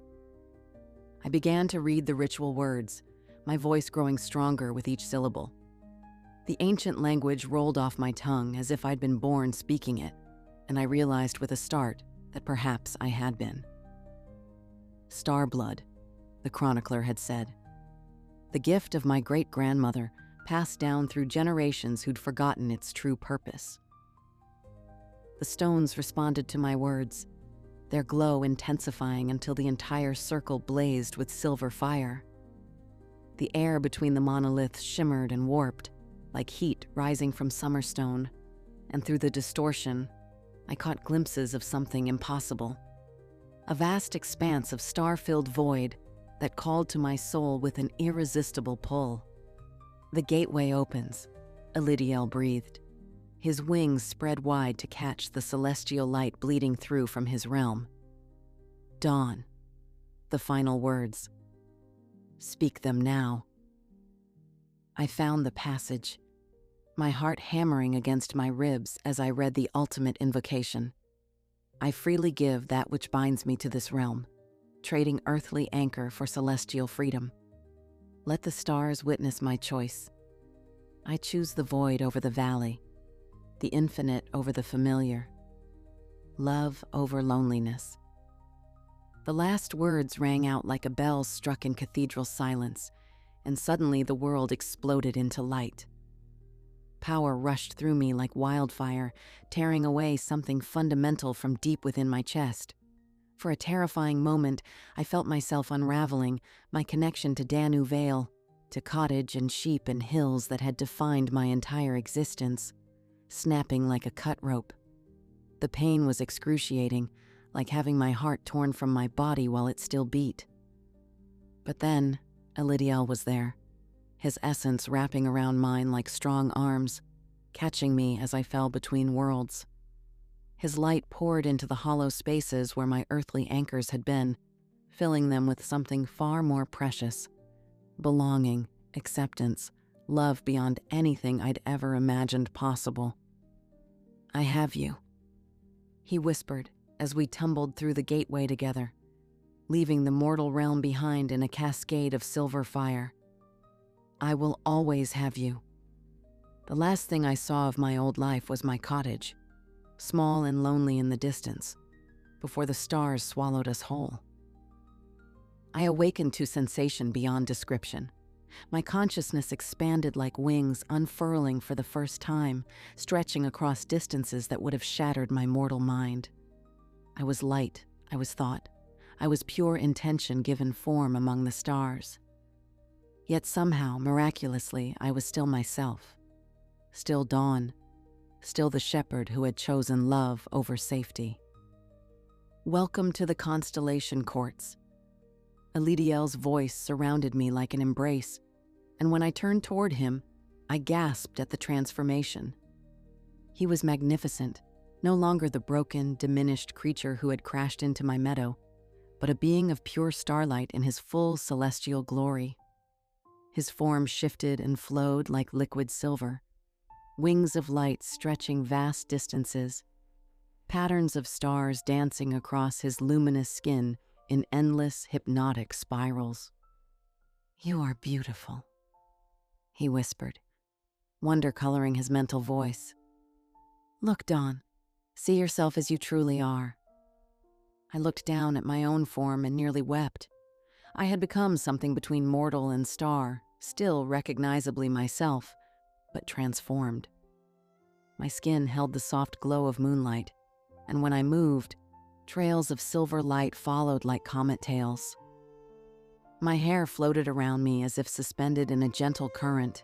I began to read the ritual words, my voice growing stronger with each syllable. The ancient language rolled off my tongue as if I'd been born speaking it, and I realized with a start that perhaps I had been. "Star blood," the chronicler had said. "The gift of my great-grandmother, passed down through generations who'd forgotten its true purpose." The stones responded to my words, their glow intensifying until the entire circle blazed with silver fire. The air between the monoliths shimmered and warped, like heat rising from summer stone, and through the distortion, I caught glimpses of something impossible. A vast expanse of star-filled void that called to my soul with an irresistible pull. "The gateway opens," Elidiel breathed, his wings spread wide to catch the celestial light bleeding through from his realm. "Dawn," the final words. "Speak them now." I found the passage, my heart hammering against my ribs as I read the ultimate invocation. "I freely give that which binds me to this realm, trading earthly anchor for celestial freedom. Let the stars witness my choice. I choose the void over the valley, the infinite over the familiar, love over loneliness." The last words rang out like a bell struck in cathedral silence, and suddenly the world exploded into light. Power rushed through me like wildfire, tearing away something fundamental from deep within my chest. For a terrifying moment, I felt myself unraveling, my connection to Danu Vale, to cottage and sheep and hills that had defined my entire existence, snapping like a cut rope. The pain was excruciating, like having my heart torn from my body while it still beat. But then, Elidiel was there, his essence wrapping around mine like strong arms, catching me as I fell between worlds. His light poured into the hollow spaces where my earthly anchors had been, filling them with something far more precious: belonging, acceptance, love beyond anything I'd ever imagined possible. "I have you," he whispered as we tumbled through the gateway together, leaving the mortal realm behind in a cascade of silver fire. "I will always have you." The last thing I saw of my old life was my cottage, small and lonely in the distance, before the stars swallowed us whole. I awakened to sensation beyond description. My consciousness expanded like wings unfurling for the first time, stretching across distances that would have shattered my mortal mind. I was light, I was thought, I was pure intention given form among the stars. Yet somehow, miraculously, I was still myself. Still Dawn. Still the shepherd who had chosen love over safety. Welcome to the constellation courts. Elidiel's voice surrounded me like an embrace, and when I turned toward him, I gasped at the transformation. He was magnificent, no longer the broken, diminished creature who had crashed into my meadow, but a being of pure starlight in his full celestial glory. His form shifted and flowed like liquid silver, wings of light stretching vast distances, patterns of stars dancing across his luminous skin in endless, hypnotic spirals. "You are beautiful," he whispered, wonder coloring his mental voice. "Look, Dawn, see yourself as you truly are." I looked down at my own form and nearly wept. I had become something between mortal and star, still recognizably myself, but transformed. My skin held the soft glow of moonlight, and when I moved, trails of silver light followed like comet tails. My hair floated around me as if suspended in a gentle current,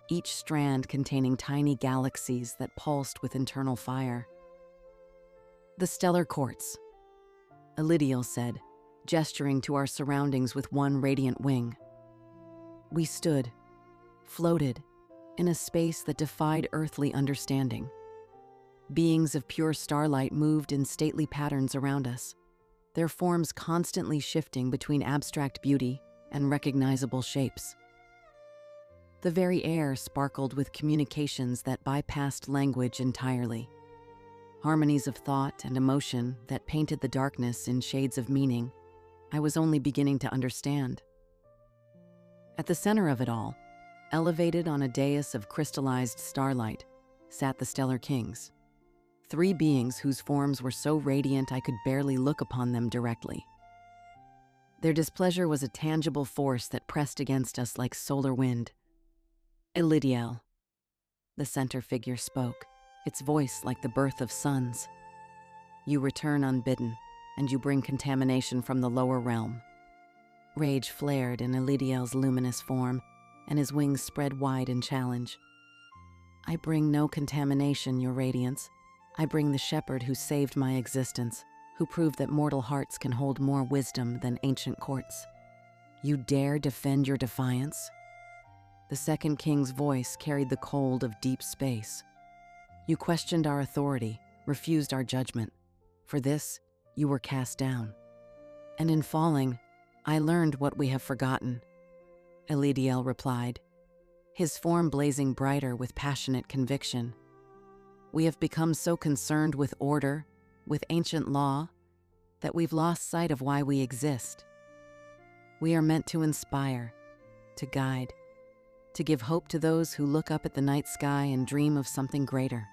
each strand containing tiny galaxies that pulsed with internal fire. "The stellar courts," Elidiel said, gesturing to our surroundings with one radiant wing. We stood, floated, in a space that defied earthly understanding. Beings of pure starlight moved in stately patterns around us, their forms constantly shifting between abstract beauty and recognizable shapes. The very air sparkled with communications that bypassed language entirely, harmonies of thought and emotion that painted the darkness in shades of meaning I was only beginning to understand. At the center of it all, elevated on a dais of crystallized starlight, sat the Stellar Kings, 3 beings whose forms were so radiant I could barely look upon them directly. Their displeasure was a tangible force that pressed against us like solar wind. "Elidiel," the center figure spoke, its voice like the birth of suns. "You return unbidden, and you bring contamination from the lower realm." Rage flared in Elidiel's luminous form, and his wings spread wide in challenge. "I bring no contamination, your radiance. I bring the shepherd who saved my existence, who proved that mortal hearts can hold more wisdom than ancient courts. You dare defend your defiance?" The second king's voice carried the cold of deep space. "You questioned our authority, refused our judgment. For this, you were cast down. And in falling, I learned what we have forgotten," Elidiel replied, his form blazing brighter with passionate conviction. "We have become so concerned with order, with ancient law, that we've lost sight of why we exist. We are meant to inspire, to guide, to give hope to those who look up at the night sky and dream of something greater."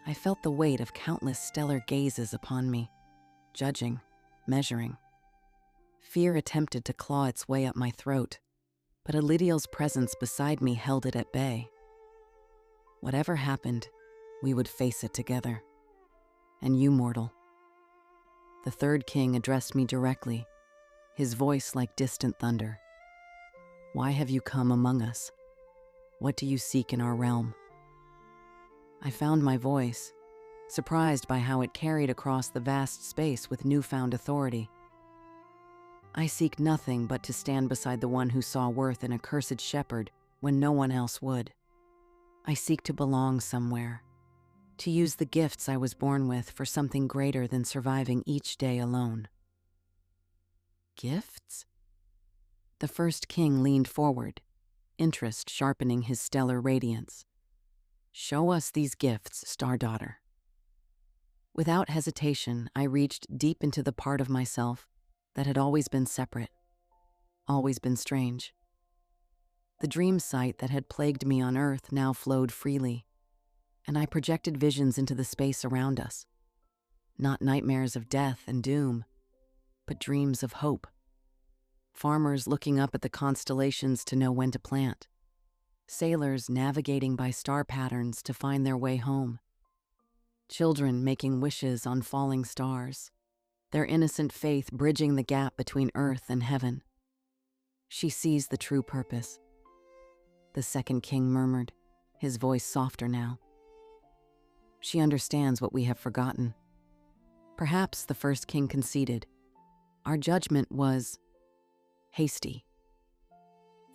I felt the weight of countless stellar gazes upon me, judging, measuring. Fear attempted to claw its way up my throat, but Elidiel's presence beside me held it at bay. Whatever happened, we would face it together. And you, mortal. The third king addressed me directly, his voice like distant thunder. "Why have you come among us? What do you seek in our realm?" I found my voice, surprised by how it carried across the vast space with newfound authority. "I seek nothing but to stand beside the one who saw worth in a cursed shepherd when no one else would. I seek to belong somewhere, to use the gifts I was born with for something greater than surviving each day alone." "Gifts?" The first king leaned forward, interest sharpening his stellar radiance. "Show us these gifts, Star Daughter." Without hesitation, I reached deep into the part of myself that had always been separate, always been strange. The dream sight that had plagued me on Earth now flowed freely, and I projected visions into the space around us. Not nightmares of death and doom, but dreams of hope. Farmers looking up at the constellations to know when to plant. Sailors navigating by star patterns to find their way home. Children making wishes on falling stars. their innocent faith bridging the gap between earth and heaven. She sees the true purpose, the second king murmured, his voice softer now. She understands what we have forgotten. Perhaps the first king conceded. Our judgment was hasty.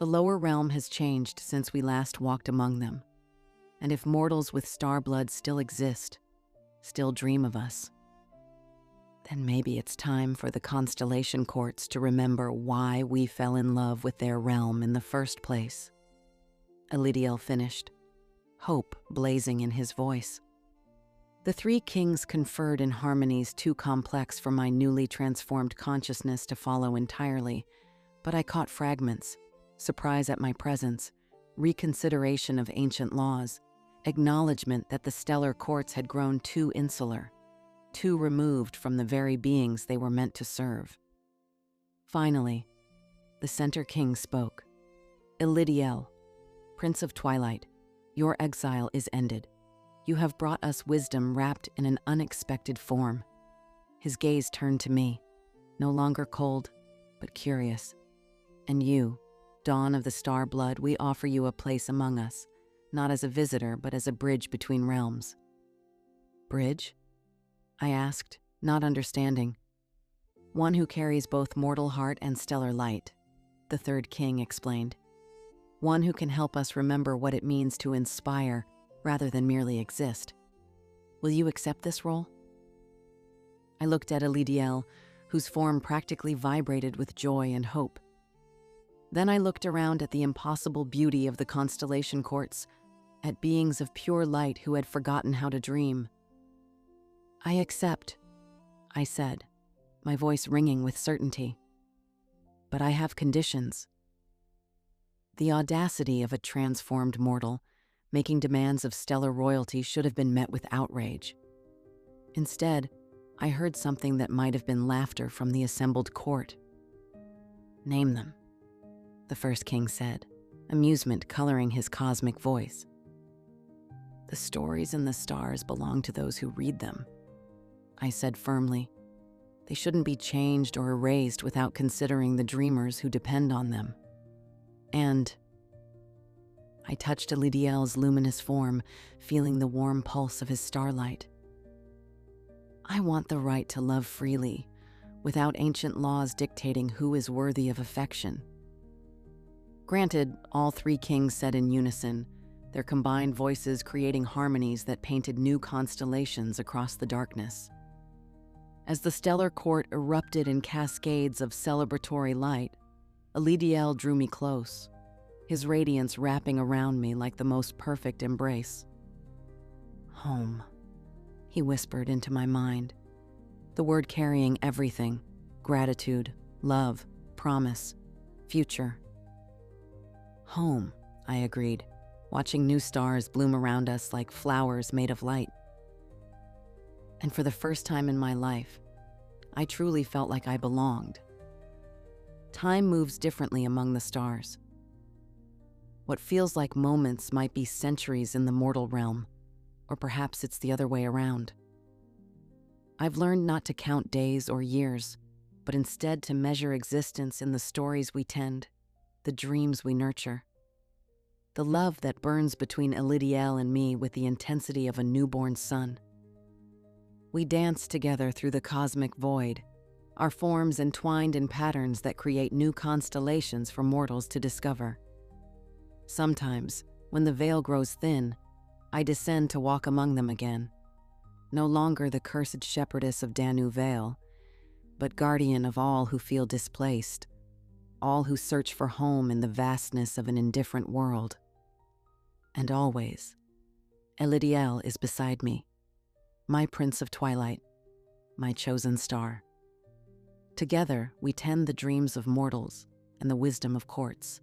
The lower realm has changed since we last walked among them. And if mortals with star blood still exist, still dream of us, then maybe it's time for the constellation courts to remember why we fell in love with their realm in the first place. Elidiel finished, hope blazing in his voice. The three kings conferred in harmonies too complex for my newly transformed consciousness to follow entirely, but I caught fragments, surprise at my presence, reconsideration of ancient laws, acknowledgement that the stellar courts had grown too insular, too removed from the very beings they were meant to serve. Finally, the center king spoke. Elidiel, Prince of Twilight, your exile is ended. You have brought us wisdom wrapped in an unexpected form. His gaze turned to me, no longer cold, but curious. And you, dawn of the star blood, we offer you a place among us, not as a visitor, but as a bridge between realms. Bridge? I asked, not understanding. One who carries both mortal heart and stellar light, the third king explained. One who can help us remember what it means to inspire rather than merely exist. Will you accept this role? I looked at Elidiel, whose form practically vibrated with joy and hope. Then I looked around at the impossible beauty of the constellation courts, at beings of pure light who had forgotten how to dream. I accept, I said, my voice ringing with certainty. But I have conditions. The audacity of a transformed mortal, making demands of stellar royalty, should have been met with outrage. Instead, I heard something that might have been laughter from the assembled court. Name them, the first king said, amusement coloring his cosmic voice. The stories and the stars belong to those who read them, I said firmly. They shouldn't be changed or erased without considering the dreamers who depend on them. And I touched Elidiel's luminous form, feeling the warm pulse of his starlight. I want the right to love freely, without ancient laws dictating who is worthy of affection. Granted, all three kings said in unison, their combined voices creating harmonies that painted new constellations across the darkness. As the stellar court erupted in cascades of celebratory light, Elidiel drew me close, his radiance wrapping around me like the most perfect embrace. Home, he whispered into my mind, the word carrying everything: gratitude, love, promise, future. Home, I agreed, watching new stars bloom around us like flowers made of light. And for the first time in my life, I truly felt like I belonged. Time moves differently among the stars. What feels like moments might be centuries in the mortal realm, or perhaps it's the other way around. I've learned not to count days or years, but instead to measure existence in the stories we tend, the dreams we nurture. The love that burns between Elidiel and me with the intensity of a newborn sun. We dance together through the cosmic void, our forms entwined in patterns that create new constellations for mortals to discover. Sometimes, when the veil grows thin, I descend to walk among them again, no longer the cursed shepherdess of Danu Vale, but guardian of all who feel displaced, all who search for home in the vastness of an indifferent world. And always, Elidiel is beside me, my Prince of Twilight, my chosen star. Together, we tend the dreams of mortals and the wisdom of courts,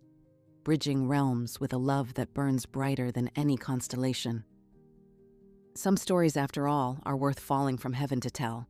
bridging realms with a love that burns brighter than any constellation. Some stories, after all, are worth falling from heaven to tell.